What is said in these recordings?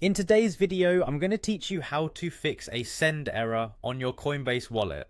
In today's video, I'm going to teach you how to fix a send error on your Coinbase wallet.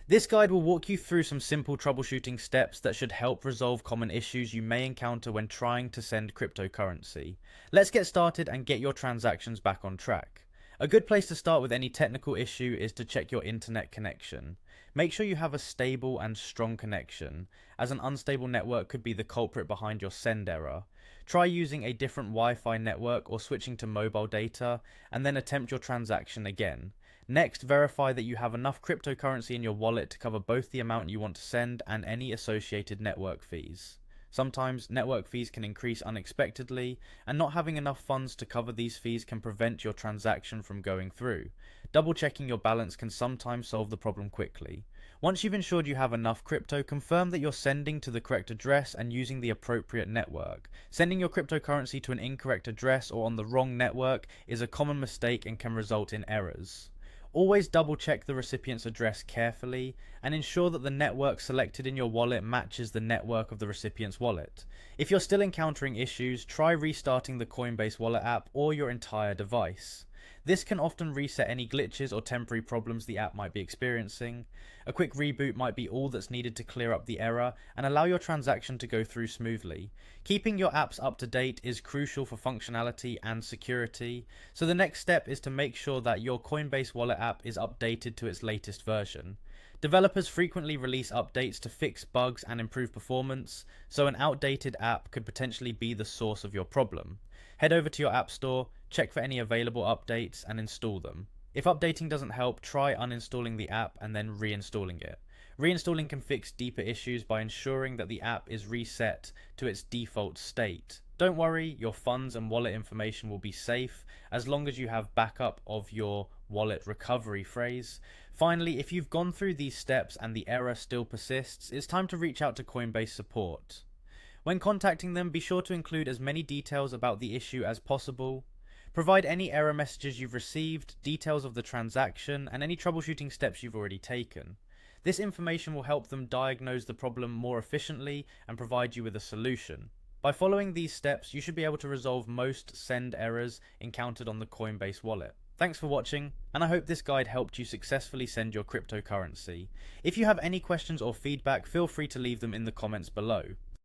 This guide will walk you through some simple troubleshooting steps that should help resolve common issues you may encounter when trying to send cryptocurrency. Let's get started and get your transactions back on track. A good place to start with any technical issue is to check your internet connection. Make sure you have a stable and strong connection, as an unstable network could be the culprit behind your send error. Try using a different Wi-Fi network or switching to mobile data, and then attempt your transaction again. Next, verify that you have enough cryptocurrency in your wallet to cover both the amount you want to send and any associated network fees. Sometimes network fees can increase unexpectedly, and not having enough funds to cover these fees can prevent your transaction from going through. Double checking your balance can sometimes solve the problem quickly. Once you've ensured you have enough crypto, confirm that you're sending to the correct address and using the appropriate network. Sending your cryptocurrency to an incorrect address or on the wrong network is a common mistake and can result in errors. Always double check the recipient's address carefully and ensure that the network selected in your wallet matches the network of the recipient's wallet. If you're still encountering issues, try restarting the Coinbase wallet app or your entire device. This can often reset any glitches or temporary problems the app might be experiencing. A quick reboot might be all that's needed to clear up the error and allow your transaction to go through smoothly. Keeping your apps up to date is crucial for functionality and security, so the next step is to make sure that your Coinbase wallet app is updated to its latest version. Developers frequently release updates to fix bugs and improve performance, so an outdated app could potentially be the source of your problem. Head over to your app store, check for any available updates, and install them. If updating doesn't help, try uninstalling the app and then reinstalling it. Reinstalling can fix deeper issues by ensuring that the app is reset to its default state. Don't worry, your funds and wallet information will be safe as long as you have backup of your wallet recovery phrase. Finally, if you've gone through these steps and the error still persists, it's time to reach out to Coinbase support. When contacting them, be sure to include as many details about the issue as possible. Provide any error messages you've received, details of the transaction, and any troubleshooting steps you've already taken. This information will help them diagnose the problem more efficiently and provide you with a solution. By following these steps, you should be able to resolve most send errors encountered on the Coinbase wallet. Thanks for watching, and I hope this guide helped you successfully send your cryptocurrency. If you have any questions or feedback, feel free to leave them in the comments below.